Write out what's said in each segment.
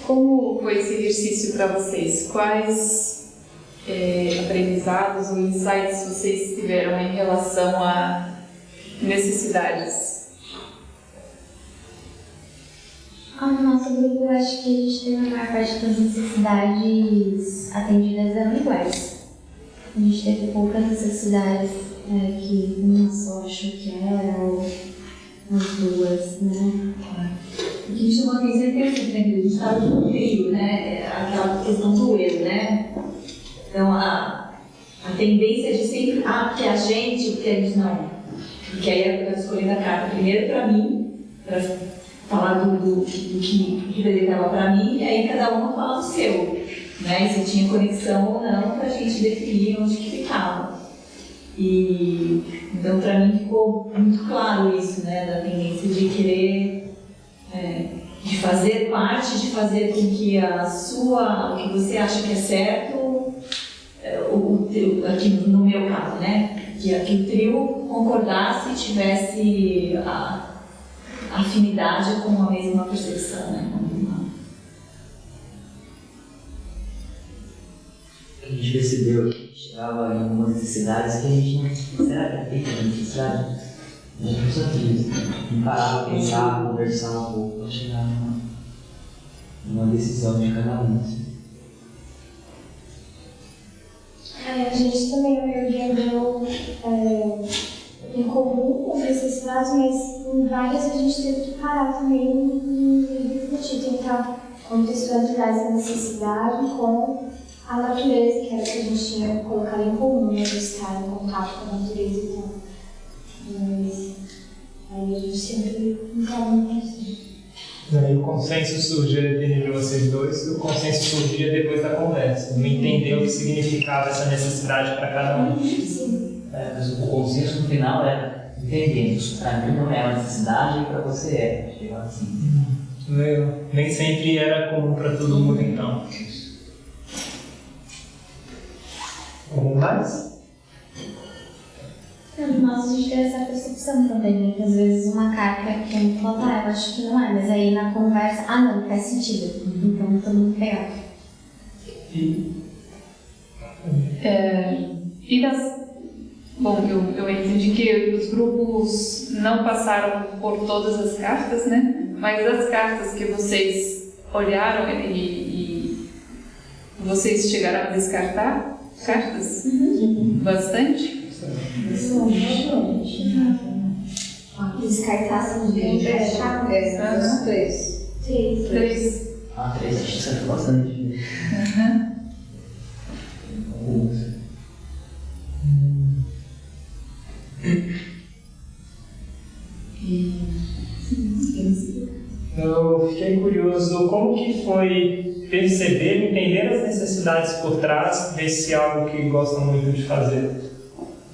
Como foi esse exercício para vocês? Quais aprendizados ou insights vocês tiveram em relação a necessidades? No nosso grupo, eu acho que a gente teve a maior parte das necessidades atendidas eram iguais. A gente teve poucas necessidades que uma só achou que era, ou as duas, né? O que chama atenção é que a gente estava no meio, né? Aquela questão do erro, né? Então, a tendência de sempre, porque a gente não. Porque aí eu escolhi a carta primeiro para mim, para falar do que representava para mim, e aí cada uma fala do seu, né? E se tinha conexão ou não, para a gente definir onde que ficava. E então para mim ficou muito claro isso, né? Da tendência de querer, de fazer parte, de fazer com que o que você acha que é certo, aqui no meu caso, né? Que o trio concordasse e tivesse afinidade com a mesma percepção, né? A gente percebeu que chegava em algumas necessidades que a gente não... Será que é feita a necessidade? A gente precisa disso. Parar, pensar, conversar um pouco para chegar numa decisão de cada um. A gente também organizou em comum as necessidades, mas em várias a gente teve que parar também e refletir, tentar contextualizar essa necessidade com a natureza, que era o que a gente tinha colocado em comum, né, de estar em contato com a natureza e tal. Mas aí a gente sempre ficava muito assim. Aí o consenso surgia entre vocês dois, e o consenso surgia depois da conversa. Não entendeu o que significava essa necessidade para cada um. Sim. Mas o consenso no final era entendendo. Para mim não é uma necessidade e para você é. Chegou assim. Nem sempre era comum para todo mundo, então. Algum mais? Nós a gente teve essa percepção também, né? Que às vezes uma carta que eu falo, eu acho que não é, mas aí na conversa, não, faz sentido. Então todo mundo pegava. Bom, eu entendi que os grupos não passaram por todas as cartas, né? Mas as cartas que vocês olharam e vocês chegaram a descartar cartas? Bastante? Descartasse de três. Três, acho que você foi bastante. Eu fiquei curioso, como que foi perceber, entender as necessidades por trás desse algo que gostam muito de fazer?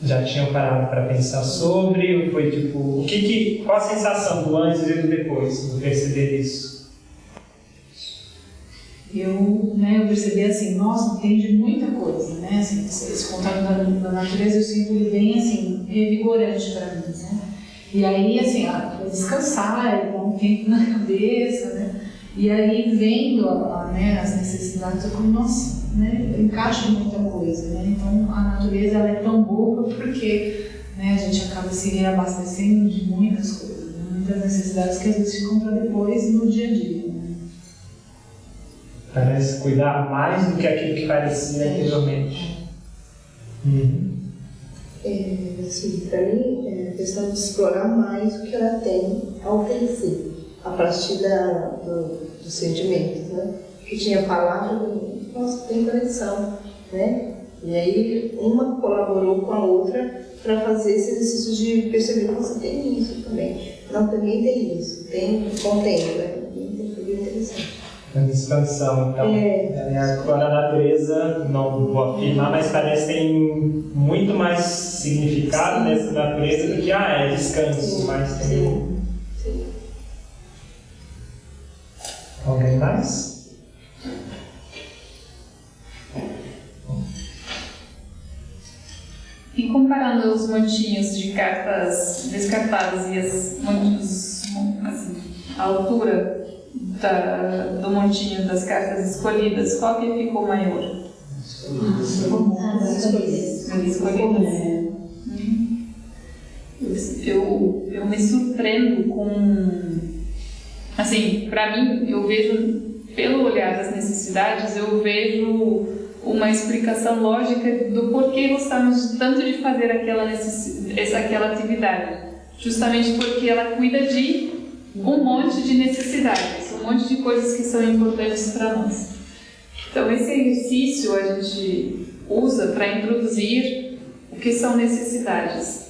Já tinham parado para pensar sobre, ou foi tipo, qual a sensação do antes e do depois, de perceber isso? Eu percebi assim, nossa, entende muita coisa, né? Assim, esse contato da natureza eu sinto ele bem assim, revigorante para mim, né? E aí, assim, para descansar, dar um tempo na cabeça, né? E aí, vendo as necessidades, eu como, nossa, né? Encaixa muita coisa, né? Então, a natureza ela é tão boa porque, né, a gente acaba se reabastecendo de muitas coisas, né? Muitas necessidades que às vezes ficam para depois no dia a dia, né? Parece cuidar mais do que aquilo que parecia anteriormente. Assim, para mim, é a questão de explorar mais o que ela tem a oferecer, a partir dos sentimentos, né? Que tinha palavra, nossa, tem conexão, né? E aí, uma colaborou com a outra para fazer esse exercício de perceber que você tem isso também. Não, também tem isso, contempla, foi bem interessante. A expansão, então. Agora a natureza, não vou afirmar, mas parece que tem muito mais significado nessa natureza do que é descanso, mas tem. Sim. Alguém mais? E comparando os montinhos de cartas descartadas e as montinhos, assim, a altura do montinho das cartas escolhidas, qual que ficou maior? As escolhidas. As escolhidas. Eu me surpreendo com... Assim, para mim, eu vejo, pelo olhar das necessidades, eu vejo uma explicação lógica do porquê gostamos tanto de fazer aquela atividade. Justamente porque ela cuida de um monte de necessidades, um monte de coisas que são importantes para nós. Então, esse exercício a gente usa para introduzir o que são necessidades.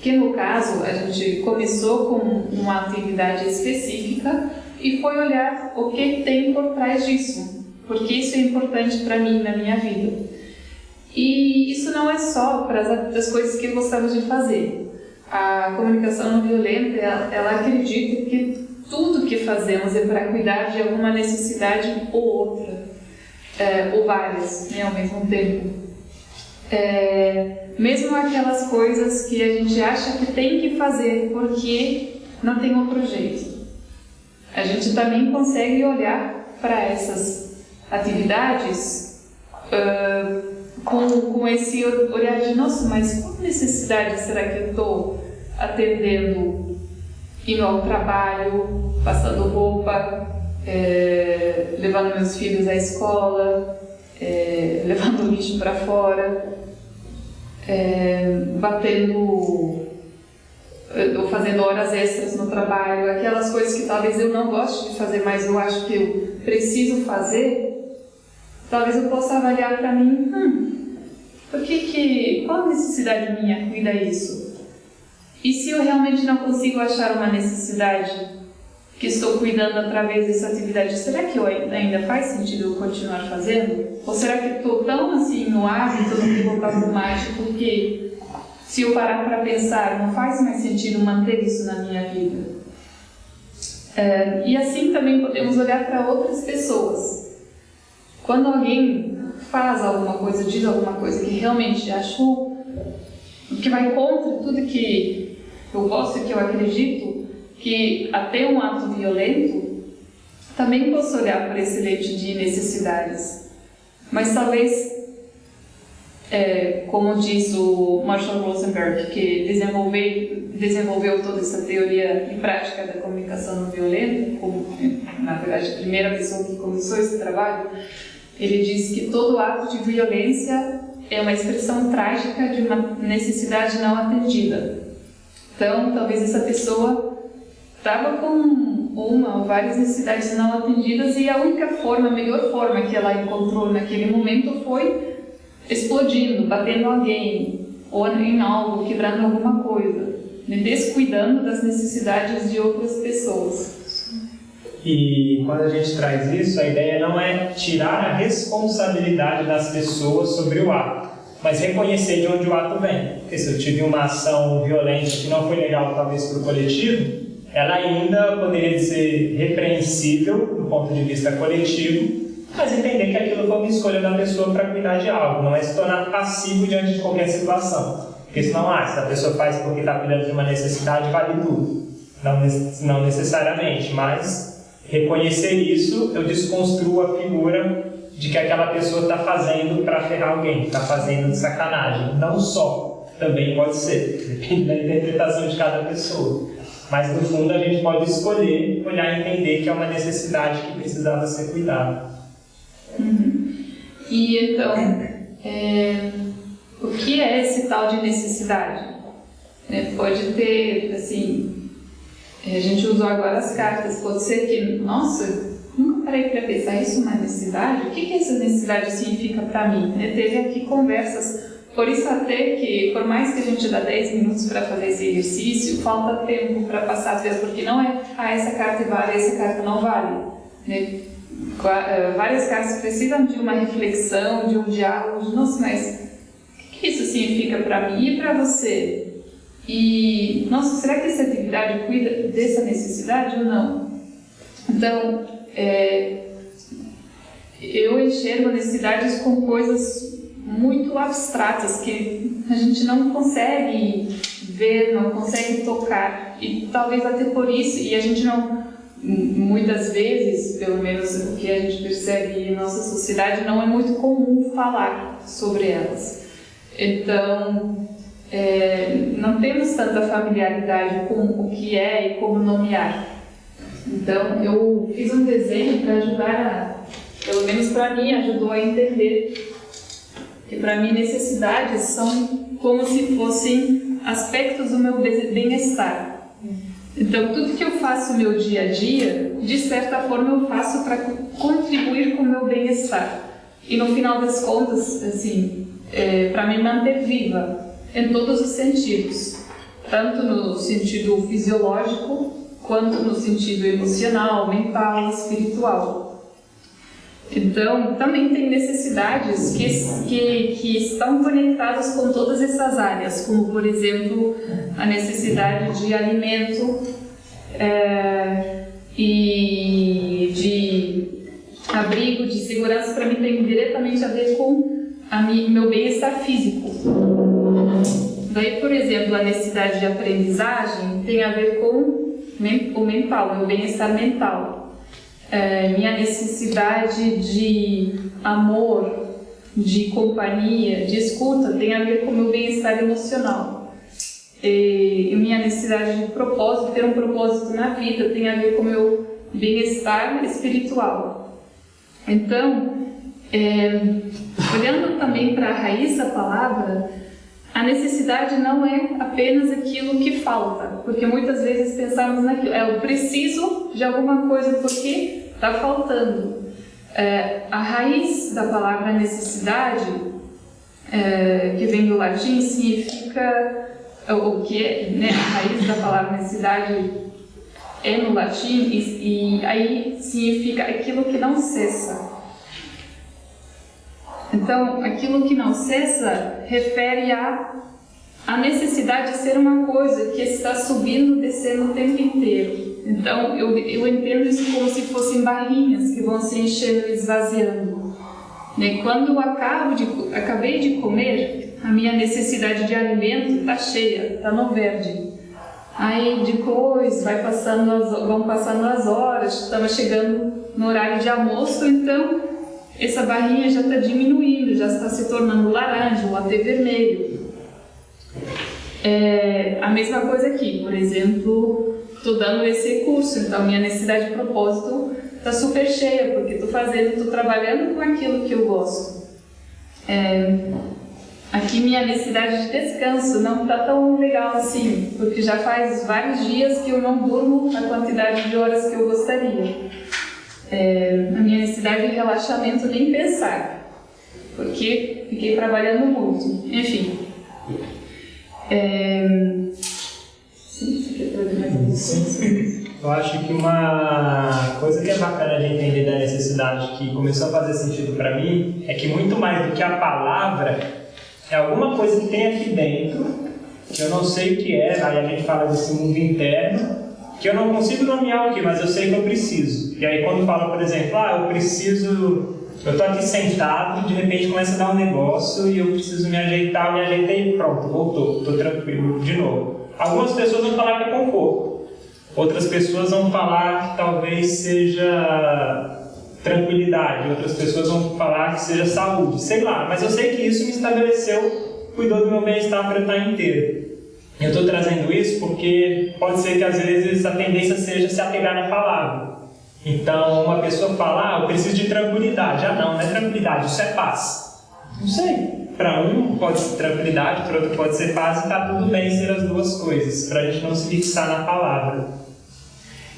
Que no caso, a gente começou com uma atividade específica e foi olhar o que tem por trás disso, porque isso é importante para mim na minha vida. E isso não é só para as coisas que gostamos de fazer. A comunicação não violenta, ela acredita que tudo que fazemos é para cuidar de alguma necessidade ou outra, ou várias, né, ao mesmo tempo. Mesmo aquelas coisas que a gente acha que tem que fazer porque não tem outro jeito. A gente também consegue olhar para essas atividades com esse olhar de nossa, mas qual necessidade será que eu estou atendendo indo ao trabalho, passando roupa, levando meus filhos à escola, levando o lixo para fora, batendo ou fazendo horas extras no trabalho, aquelas coisas que talvez eu não goste de fazer, mas eu acho que eu preciso fazer. Talvez eu possa avaliar para mim, qual necessidade minha cuida isso? E se eu realmente não consigo achar uma necessidade que estou cuidando através dessa atividade, será que ainda faz sentido eu continuar fazendo? Ou será que estou tão assim no hábito, no piloto automático, que se eu parar para pensar, não faz mais sentido manter isso na minha vida? E assim também podemos olhar para outras pessoas. Quando alguém faz alguma coisa, diz alguma coisa que realmente achou, que vai contra tudo que eu gosto e que eu acredito, que até um ato violento, também posso olhar para esse leite de necessidades. Mas talvez, como diz o Marshall Rosenberg, que desenvolveu toda essa teoria e prática da comunicação não violenta, como, na verdade, a primeira pessoa que começou esse trabalho, ele diz que todo ato de violência é uma expressão trágica de uma necessidade não atendida. Então, talvez essa pessoa estava com uma ou várias necessidades não atendidas e a única forma, a melhor forma que ela encontrou naquele momento foi explodindo, batendo alguém, ou em algo, quebrando alguma coisa, descuidando das necessidades de outras pessoas. E quando a gente traz isso, a ideia não é tirar a responsabilidade das pessoas sobre o ato, mas reconhecer de onde o ato vem. Porque se eu tive uma ação violenta que não foi legal, talvez, para o coletivo, ela ainda poderia ser repreensível do ponto de vista coletivo, mas entender que aquilo foi uma escolha da pessoa para cuidar de algo, não é se tornar passivo diante de qualquer situação. Porque senão, se a pessoa faz porque está cuidando de uma necessidade, vale tudo. Não necessariamente, mas reconhecer isso, eu desconstruo a figura de que aquela pessoa está fazendo para ferrar alguém, está fazendo de sacanagem. Não só, também pode ser, depende da interpretação de cada pessoa. Mas no fundo a gente pode escolher, olhar e entender que é uma necessidade que precisava ser cuidada. E então, o que é esse tal de necessidade? Pode ter, assim, a gente usou agora as cartas, pode ser que, nossa, nunca parei para pensar, isso é uma necessidade? O que essa necessidade significa para mim? Teve aqui conversas, por isso até que, por mais que a gente dá 10 minutos para fazer esse exercício, falta tempo para passar às vezes, porque não é, essa carta vale, essa carta não vale. Várias cartas precisam de uma reflexão, de um diálogo, de, nossa, mas o que isso significa para mim e para você? E, nossa, será que essa atividade cuida dessa necessidade ou não? Então, eu enxergo necessidades com coisas muito abstratas que a gente não consegue ver, não consegue tocar. E talvez até por isso, e a gente não, muitas vezes, pelo menos o que a gente percebe em nossa sociedade, não é muito comum falar sobre elas. Então, não temos tanta familiaridade com o que é e como nomear. Então, eu fiz um desenho para ajudar, pelo menos para mim, ajudou a entender que para mim necessidades são como se fossem aspectos do meu bem-estar. Então, tudo que eu faço no meu dia a dia, de certa forma eu faço para contribuir com o meu bem-estar. E no final das contas, assim, para me manter viva, em todos os sentidos. Tanto no sentido fisiológico, quanto no sentido emocional, mental, espiritual. Então, também tem necessidades que estão conectadas com todas essas áreas, como, por exemplo, a necessidade de alimento e de abrigo, de segurança. Para mim tem diretamente a ver com meu bem-estar físico. Daí, por exemplo, a necessidade de aprendizagem tem a ver com o mental, meu bem-estar mental. Minha necessidade de amor, de companhia, de escuta, tem a ver com o meu bem-estar emocional. E minha necessidade de propósito, ter um propósito na vida, tem a ver com o meu bem-estar espiritual. Então, olhando também para a raiz da palavra, a necessidade não é apenas aquilo que falta, porque muitas vezes pensamos naquilo, eu preciso de alguma coisa porque está faltando. A raiz da palavra necessidade, que vem do latim, significa, o que é, né, a raiz da palavra necessidade é no latim e aí significa aquilo que não cessa. Então, aquilo que não cessa refere à necessidade de ser uma coisa que está subindo, descendo o tempo inteiro. Então, eu entendo isso como se fossem barrinhas que vão se enchendo e esvaziando. Quando eu acabei de comer, a minha necessidade de alimento está cheia, está no verde. Aí depois vão passando as horas, estamos chegando no horário de almoço, então essa barrinha já está diminuindo, já está se tornando laranja ou até vermelho. A mesma coisa aqui, por exemplo, estou dando esse curso, então minha necessidade de propósito está super cheia, porque estou trabalhando com aquilo que eu gosto. Aqui minha necessidade de descanso não está tão legal assim, porque já faz vários dias que eu não durmo a quantidade de horas que eu gostaria. A minha necessidade de relaxamento nem pensar, porque fiquei trabalhando muito. Enfim. Eu acho que uma coisa que é bacana de entender da necessidade, que começou a fazer sentido para mim, é que muito mais do que a palavra, é alguma coisa que tem aqui dentro, que eu não sei o que é, aí a gente fala desse mundo interno, que eu não consigo nomear o que, mas eu sei que eu preciso. E aí quando fala, por exemplo, eu tô aqui sentado e de repente começa a dar um negócio e eu preciso me ajeitei e pronto, voltou, tô tranquilo de novo. Algumas pessoas vão falar que é conforto, outras pessoas vão falar que talvez seja tranquilidade, outras pessoas vão falar que seja saúde, sei lá, mas eu sei que isso me estabeleceu, cuidou do meu bem-estar para eu estar inteiro. Eu estou trazendo isso porque pode ser que às vezes a tendência seja se apegar na palavra. Então uma pessoa fala, eu preciso de tranquilidade. Não é tranquilidade, isso é paz. Não sei. Para um pode ser tranquilidade, para outro pode ser paz, e está tudo bem ser as duas coisas, para a gente não se fixar na palavra.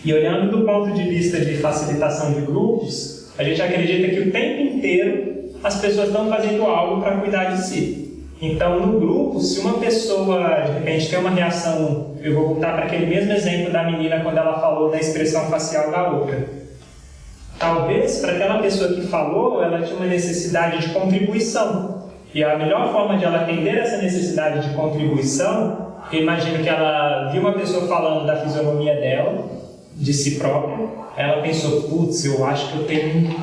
E olhando do ponto de vista de facilitação de grupos, a gente acredita que o tempo inteiro as pessoas estão fazendo algo para cuidar de si. Então, no grupo, se uma pessoa, de repente, tem uma reação, eu vou voltar para aquele mesmo exemplo da menina quando ela falou da expressão facial da outra. Talvez, para aquela pessoa que falou, ela tinha uma necessidade de contribuição. E a melhor forma de ela atender essa necessidade de contribuição, eu imagino que ela viu uma pessoa falando da fisionomia dela, de si própria, ela pensou, putz, eu acho que eu tenho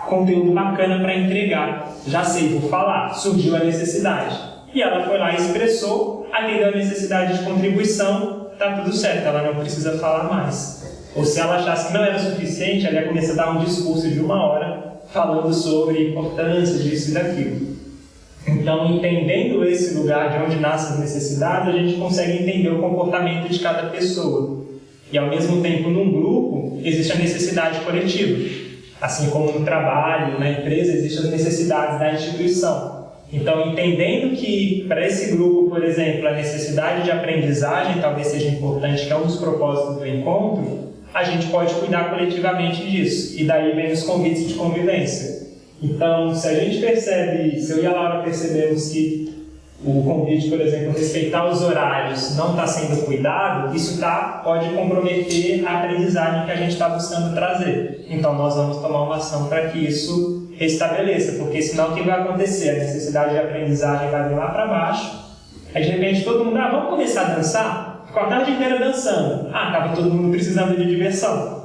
conteúdo bacana para entregar, já sei, vou falar, surgiu a necessidade. E ela foi lá e expressou, atendeu a necessidade de contribuição, tá tudo certo, ela não precisa falar mais. Ou se ela achasse que não era suficiente, ela ia começar a dar um discurso de 1 hora falando sobre a importância disso e daquilo. Então, entendendo esse lugar de onde nascem as necessidades, a gente consegue entender o comportamento de cada pessoa. E, ao mesmo tempo, num grupo, existe a necessidade coletiva. Assim como no trabalho, na empresa, existem as necessidades da instituição. Então, entendendo que, para esse grupo, por exemplo, a necessidade de aprendizagem talvez seja importante, que é um dos propósitos do encontro, a gente pode cuidar coletivamente disso. E daí vem os convites de convivência. Então, se a gente percebe, se eu e a Laura percebemos que o convite, por exemplo, respeitar os horários não está sendo cuidado, isso pode comprometer a aprendizagem que a gente está buscando trazer. Então, nós vamos tomar uma ação para que isso restabeleça, porque senão o que vai acontecer? A necessidade de aprendizagem vai vir lá para baixo, aí de repente todo mundo, vamos começar a dançar? Ficou a tarde inteira dançando. Estava todo mundo precisando de diversão.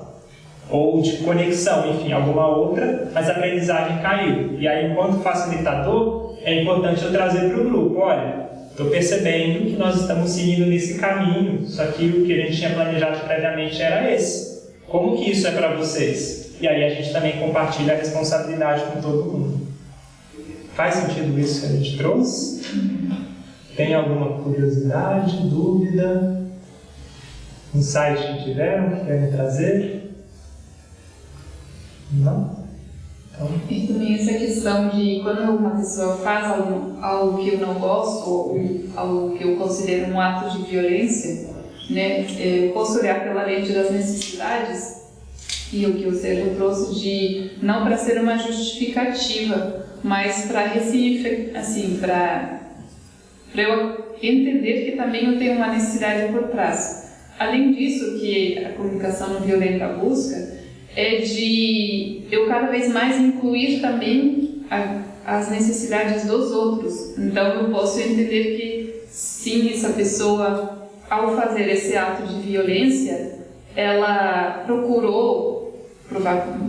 Ou de conexão, enfim, alguma outra, mas a aprendizagem caiu. E aí, enquanto facilitador, é importante eu trazer para o grupo, olha, estou percebendo que nós estamos seguindo nesse caminho, só que o que a gente tinha planejado previamente era esse. Como que isso é para vocês? E aí a gente também compartilha a responsabilidade com todo mundo. Faz sentido isso que a gente trouxe? Tem alguma curiosidade, dúvida, insight que tiveram, que querem trazer? Não? Então... E também essa questão de quando uma pessoa faz algo que eu não gosto, ou algo que eu considero um ato de violência, né, eu posso olhar pela lente das necessidades, e o que o Sérgio trouxe de não para ser uma justificativa, mas para ressignificar, assim, para eu entender que também eu tenho uma necessidade por trás. Além disso, que a comunicação não violenta busca, é de eu cada vez mais incluir também as necessidades dos outros. Então eu posso entender que sim, essa pessoa, ao fazer esse ato de violência, ela procurou,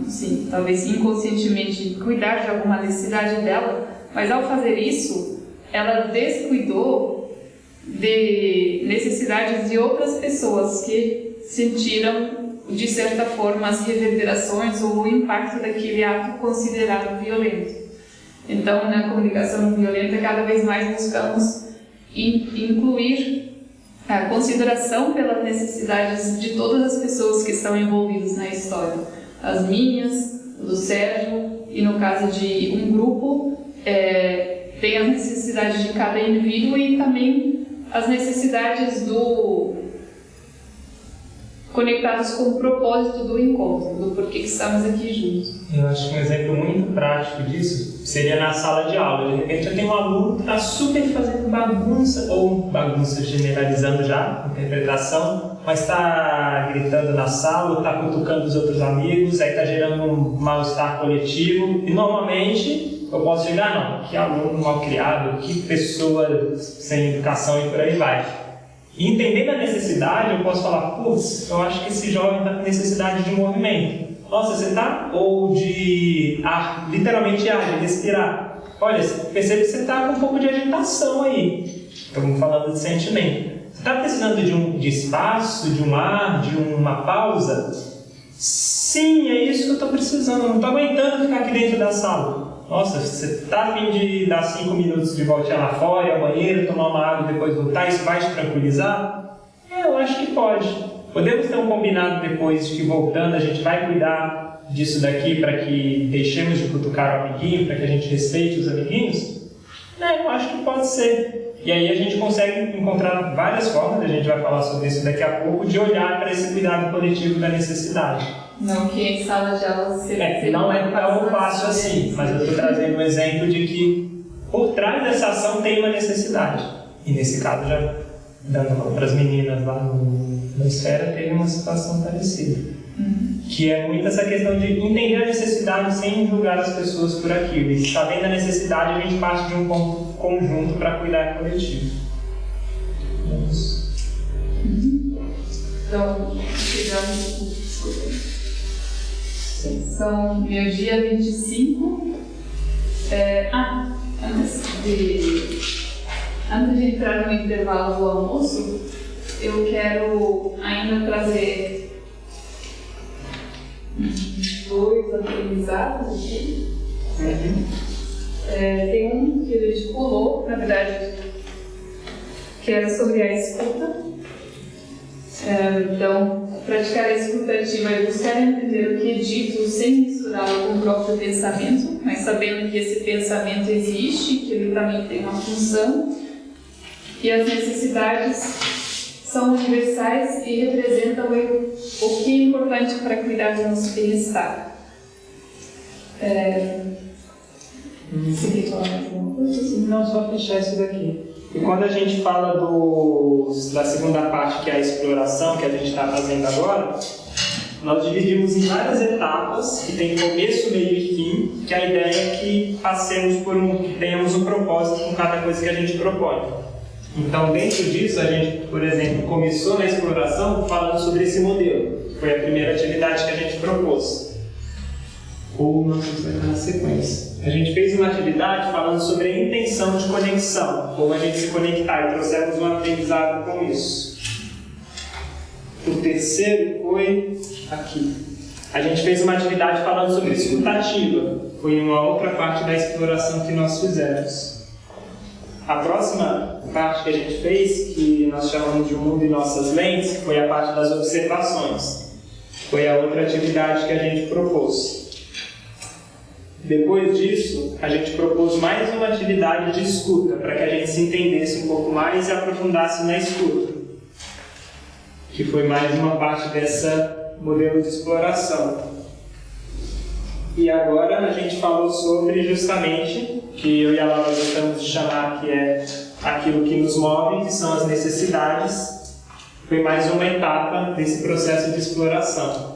sim, talvez inconscientemente, cuidar de alguma necessidade dela, mas ao fazer isso, ela descuidou de necessidades de outras pessoas que sentiram de certa forma as reverberações ou o impacto daquele ato considerado violento. Então, na comunicação não violenta, cada vez mais buscamos incluir a consideração pelas necessidades de todas as pessoas que estão envolvidas na história. As minhas, do Sérgio, e no caso de um grupo, tem as necessidades de cada indivíduo e também as necessidades conectados com o propósito do encontro, do porquê que estamos aqui juntos. Eu acho que um exemplo muito prático disso seria na sala de aula. De repente eu tenho um aluno que está super fazendo bagunça, ou bagunça generalizando já, interpretação, mas está gritando na sala, está cutucando os outros amigos, aí está gerando um mal-estar coletivo, e normalmente eu posso chegar, não, que aluno mal criado, que pessoa sem educação e por aí vai. E entendendo a necessidade, eu posso falar, putz, eu acho que esse jovem está com necessidade de movimento. Nossa, você está? Ou de ar, literalmente ar, de respirar. Olha, percebe que você está com um pouco de agitação aí. Estamos falando de sentimento. Você está precisando de espaço, de um ar, de uma pausa? Sim, é isso que eu estou precisando. Eu não estou aguentando ficar aqui dentro da sala. Nossa, você está a fim de dar 5 minutos de voltinha lá fora, ir ao banheiro, tomar uma água e depois voltar? Isso vai te tranquilizar? Eu acho que pode. Podemos ter um combinado depois de que voltando a gente vai cuidar disso daqui para que deixemos de cutucar o amiguinho, para que a gente respeite os amiguinhos? Eu acho que pode ser. E aí a gente consegue encontrar várias formas, a gente vai falar sobre isso daqui a pouco, de olhar para esse cuidado coletivo da necessidade. Não que em sala de aula não é tão fácil assim, mas eu estou trazendo um exemplo de que por trás dessa ação tem uma necessidade. E nesse caso, já dando para as meninas lá no Esfera, teve uma situação parecida. Que é muito essa questão de entender a necessidade sem julgar as pessoas por aquilo. E sabendo a necessidade, a gente parte de um ponto conjunto para cuidar coletivo. Então, chegamos... São meu dia 25. Antes de entrar no intervalo do almoço, eu quero ainda trazer 2 aprendizados aqui. Tem um que a gente pulou, na verdade, que era sobre a escuta. Então, praticar a escuta ativa é buscar entender o que é dito sem misturá-lo com o próprio pensamento, mas sabendo que esse pensamento existe, que ele também tem uma função, e as necessidades são universais e representam o que é importante para cuidar do nosso bem-estar. Você quer falar mais alguma coisa? Não, só fechar isso daqui. E quando a gente fala da segunda parte, que é a exploração, que a gente está fazendo agora, nós dividimos em várias etapas, que tem começo, meio e fim, que a ideia é que tenhamos um propósito com cada coisa que a gente propõe. Então, dentro disso, a gente, por exemplo, começou na exploração falando sobre esse modelo, que foi a primeira atividade que a gente propôs. Ou não sei se vai estar na sequência. A gente fez uma atividade falando sobre a intenção de conexão, como a gente se conectar, e trouxemos um aprendizado com isso. O terceiro foi aqui. A gente fez uma atividade falando sobre escutativa, foi uma outra parte da exploração que nós fizemos. A próxima parte que a gente fez, que nós chamamos de O Mundo e Nossas Lentes, foi a parte das observações. Foi a outra atividade que a gente propôs. Depois disso, a gente propôs mais uma atividade de escuta, para que a gente se entendesse um pouco mais e aprofundasse na escuta, que foi mais uma parte dessa modelo de exploração. E agora a gente falou sobre justamente, que eu e a Laura gostamos de chamar que é aquilo que nos move, que são as necessidades. Foi mais uma etapa desse processo de exploração.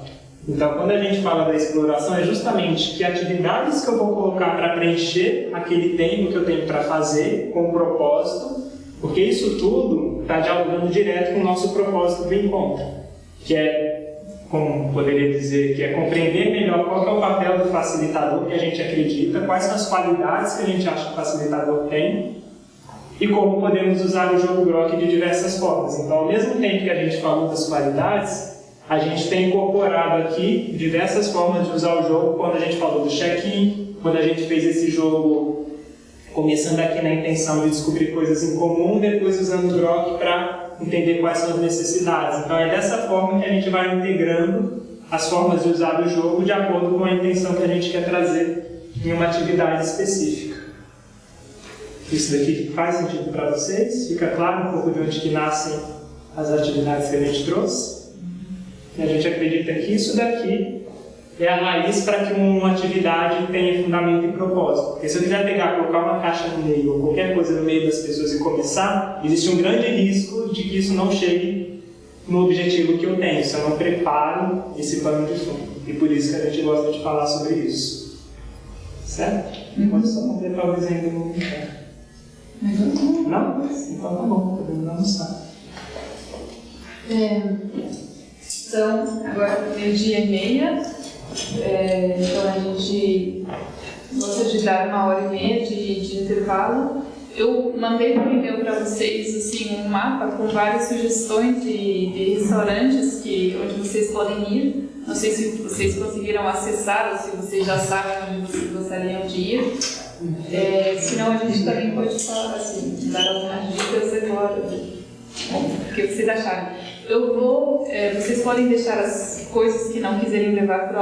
Então, quando a gente fala da exploração, é justamente que atividades que eu vou colocar para preencher aquele tempo que eu tenho para fazer, com um propósito, porque isso tudo está dialogando direto com o nosso propósito do encontro, que é, como poderia dizer, que é compreender melhor qual é o papel do facilitador que a gente acredita, quais são as qualidades que a gente acha que o facilitador tem e como podemos usar o jogo Grok de diversas formas. Então, ao mesmo tempo que a gente falou das qualidades, a gente tem incorporado aqui diversas formas de usar o jogo, quando a gente falou do check-in, quando a gente fez esse jogo começando aqui na intenção de descobrir coisas em comum, depois usando o Grok para entender quais são as necessidades. Então é dessa forma que a gente vai integrando as formas de usar o jogo de acordo com a intenção que a gente quer trazer em uma atividade específica. Isso daqui faz sentido para vocês? Fica claro um pouco de onde que nascem as atividades que a gente trouxe? E a gente acredita que isso daqui é a raiz para que uma atividade tenha fundamento e propósito. Porque se eu quiser colocar uma caixa no meio ou qualquer coisa no meio das pessoas e começar, existe um grande risco de que isso não chegue no objetivo que eu tenho, se eu não preparo esse pano de fundo. E por isso que a gente gosta de falar sobre isso. Certo? Pode só completar o desenho do mundo interno. Não? Então tá bom, podemos almoçar. Então, agora é 12h30, então a gente gosta de dar 1h30 de intervalo. Eu mandei por e-mail para vocês assim, um mapa com várias sugestões de restaurantes onde vocês podem ir. Não sei se vocês conseguiram acessar ou se vocês já sabem onde vocês gostariam de ir. Senão a gente também pode falar, assim, dar algumas dicas agora. O que vocês acharam? Vocês podem deixar as coisas que não quiserem levar para